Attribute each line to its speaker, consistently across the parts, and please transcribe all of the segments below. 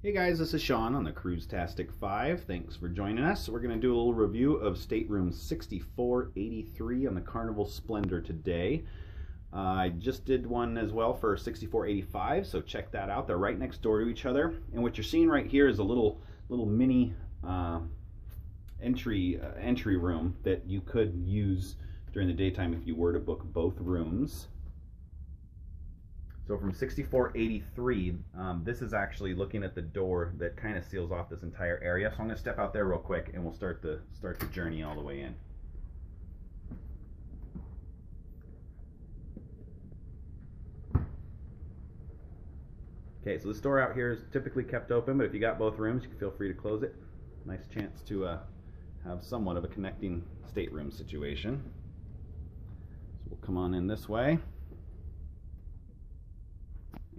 Speaker 1: Hey guys, this is Sean on the Cruise-tastic 5. Thanks for joining us. We're going to do a little review of Stateroom 6483 on the Carnival Splendor today. I just did one as well for 6485, so check that out. They're right next door to each other. And what you're seeing right here is a little mini entry room that you could use during the daytime if you were to book both rooms. So from 6483, this is actually looking at the door that kind of seals off this entire area. So I'm going to step out there real quick and we'll start the journey all the way in. Okay, so this door out here is typically kept open, but if you got both rooms, you can feel free to close it. Nice chance to have somewhat of a connecting stateroom situation. So we'll come on in this way.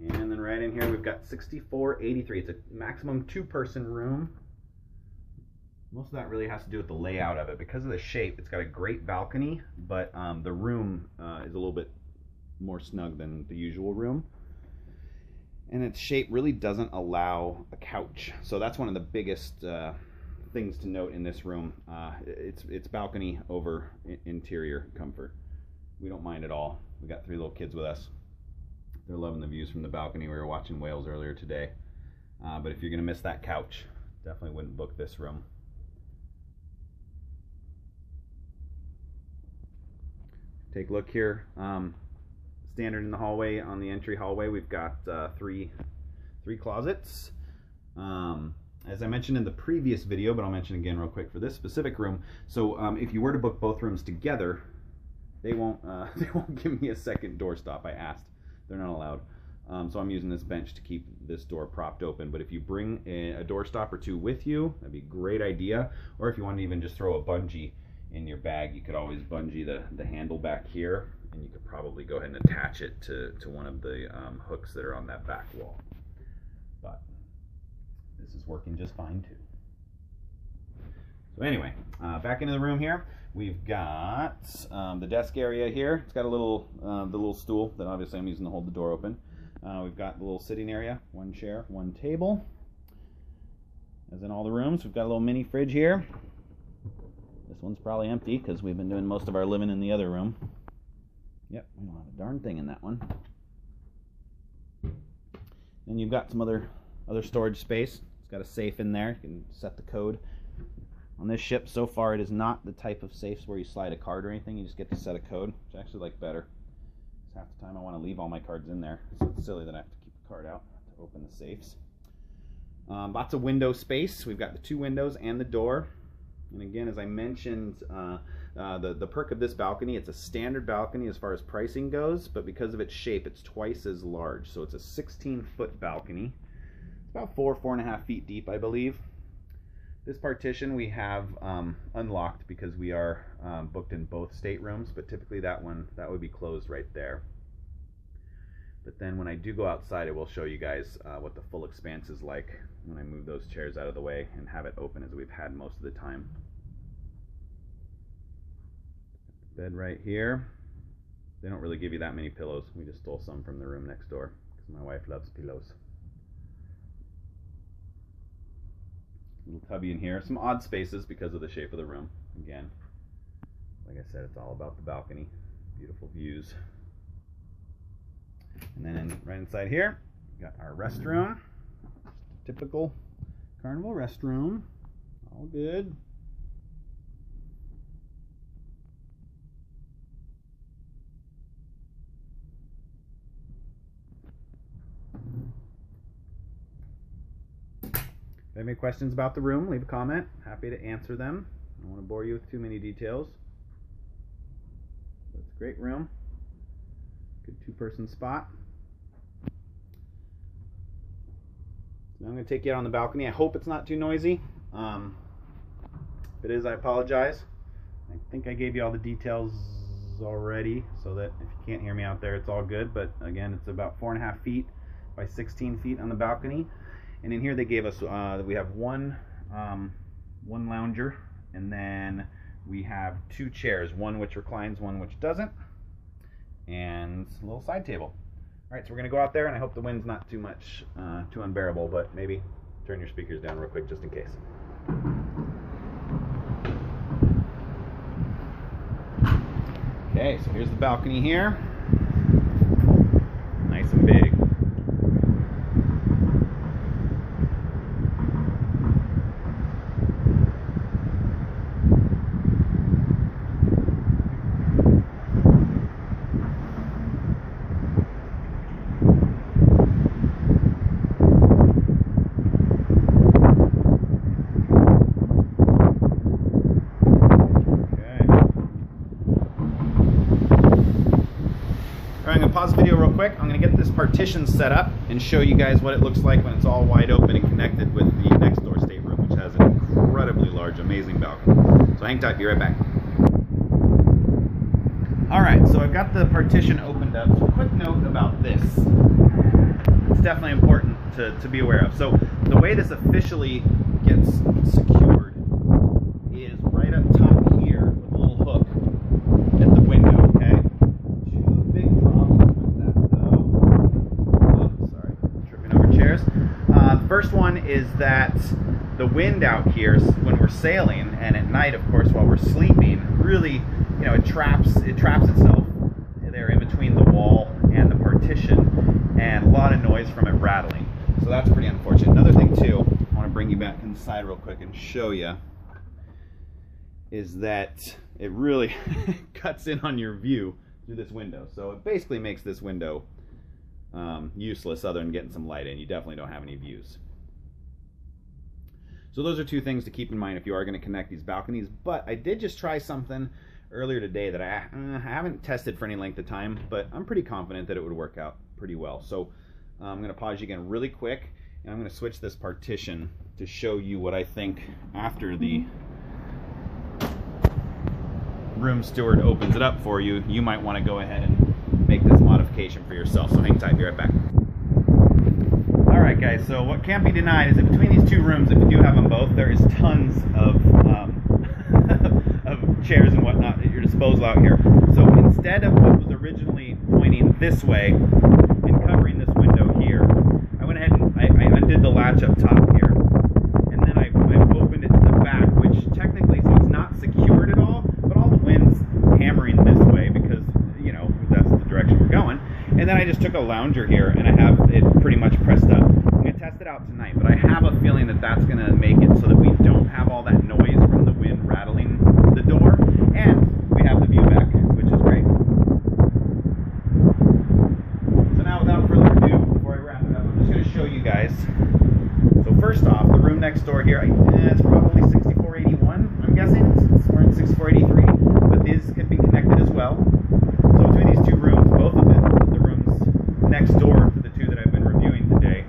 Speaker 1: And then right in here we've got 6483. It's a maximum two-person room. Most of that really has to do with the layout of it. Because of the shape, it's got a great balcony, but the room is a little bit more snug than the usual room. And its shape really doesn't allow a couch. So that's one of the biggest things to note in this room. It's balcony over interior comfort. We don't mind at all. We got 3 little kids with us. They're loving the views from the balcony. We were watching whales earlier today. But if you're going to miss that couch, definitely wouldn't book this room. Take a look here. Standard in the hallway, on the entry hallway, we've got three closets. As I mentioned in the previous video, but I'll mention again real quick for this specific room. So if you were to book both rooms together, they won't give me a second doorstop. I asked. They're not allowed. So I'm using this bench to keep this door propped open. But if you bring a doorstop or 2 with you, that'd be a great idea. Or if you want to even just throw a bungee in your bag, you could always bungee the handle back here, and you could probably go ahead and attach it to one of the hooks that are on that back wall. But this is working just fine too. So anyway, back into the room here. We've got the desk area here. It's got a little the little stool that obviously I'm using to hold the door open. We've got the little sitting area, 1 chair, 1 table. As in all the rooms, we've got a little mini fridge here. This one's probably empty because we've been doing most of our living in the other room. Yep, we don't have a darn thing in that one. Then you've got some other storage space. It's got a safe in there. You can set the code. On this ship, so far, it is not the type of safes where you slide a card or anything. You just get to set a code, which I actually like better. Because half the time I want to leave all my cards in there. So it's silly that I have to keep the card out to open the safes. Lots of window space. We've got the 2 windows and the door. And again, as I mentioned, the perk of this balcony, it's a standard balcony as far as pricing goes, but because of its shape, it's twice as large. So it's a 16-foot balcony. It's about 4.5 feet deep, I believe. This partition we have unlocked because we are booked in both staterooms, but typically that would be closed right there. But then when I do go outside, I will show you guys what the full expanse is like when I move those chairs out of the way and have it open as we've had most of the time. Bed right here. They don't really give you that many pillows. We just stole some from the room next door because my wife loves pillows. Little cubby in here. Some odd spaces because of the shape of the room. Again, like I said, it's all about the balcony. Beautiful views. And then right inside here, we got our restroom. Typical Carnival restroom. All good. If you have any questions about the room, leave a comment. Happy to answer them. I don't want to bore you with too many details. But it's a great room. Good 2-person spot. So I'm going to take you out on the balcony. I hope it's not too noisy. If it is, I apologize. I think I gave you all the details already, so that if you can't hear me out there, it's all good. But again, it's about 4.5 feet by 16 feet on the balcony. And in here they gave us, we have one lounger, and then we have 2 chairs, one which reclines, one which doesn't, and a little side table. All right, so we're going to go out there, and I hope the wind's not too unbearable, but maybe turn your speakers down real quick just in case. Okay, so here's the balcony here. Nice and big. I'm going to pause the video real quick. I'm going to get this partition set up and show you guys what it looks like when it's all wide open and connected with the next door stateroom, which has an incredibly large, amazing balcony. So hang tight, be right back. Alright, so I've got the partition opened up. So quick note about this. It's definitely important to be aware of. So the way this officially gets secured is right up top here with a little hook at the window, okay? The first one is that the wind out here when we're sailing, and at night, of course, while we're sleeping, really, you know, it traps itself there in between the wall and the partition, and a lot of noise from it rattling. So that's pretty unfortunate. Another thing too, I want to bring you back inside real quick and show you, is that it really cuts in on your view through this window. So it basically makes this window useless other than getting some light in. You definitely don't have any views. So those are two things to keep in mind if you are going to connect these balconies. But I did just try something earlier today that I haven't tested for any length of time, but I'm pretty confident that it would work out pretty well. So I'm going to pause you again really quick, and I'm going to switch this partition to show you what I think after the room steward opens it up for you. You might want to go ahead and make this modification for yourself. So hang tight, be right back. Alright guys, so what can't be denied is that between these two rooms, if you do have them both, there is tons of of chairs and whatnot at your disposal out here. So instead of what was originally pointing this way and covering this window here, I went ahead and I undid the latch up top here, and then I opened it to the back, which technically, so it's not secured at all, but all the wind's hammering this way because, you know, that's the direction we're going. And then I just took a lounger here and I have it pretty much pressed up. I'm going to test it out tonight, but I have a feeling that that's going to make it so that we don't have all that noise from the wind rattling the door, and we have the view back, which is great. So now without further ado, before I wrap it up, I'm just going to show you guys. So first off, the room next door here, it's probably 6481, I'm guessing, since we're in 6483, but these could be connected as well. So between these two rooms, both of them, the rooms next door to the two that I've been reviewing today,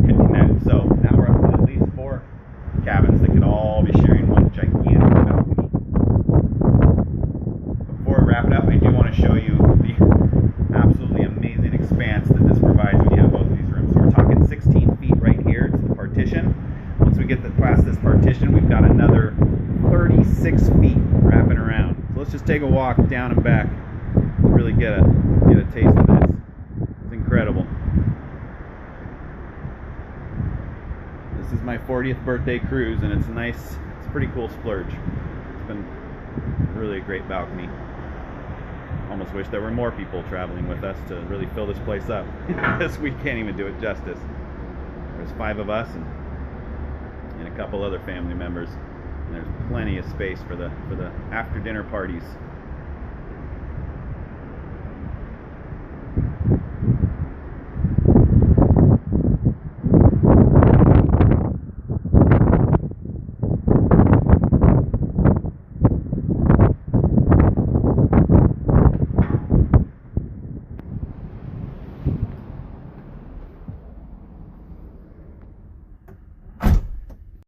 Speaker 1: could connect. So now we're up to at least 4 cabins that could all be sharing one gigantic balcony. Before I wrap it up, I do want to show you the absolutely amazing expanse that this provides when you have both of these rooms. So we're talking 16 feet right here to the partition. Once we get past this partition, we've got another 36 feet wrapping around. So let's just take a walk down and back and really get a taste of this. It's incredible. This is my 40th birthday cruise, and it's nice. It's a pretty cool splurge. It's been really a great balcony. Almost wish there were more people traveling with us to really fill this place up, because we can't even do it justice. There's 5 of us and a couple other family members, and there's plenty of space for the after dinner parties.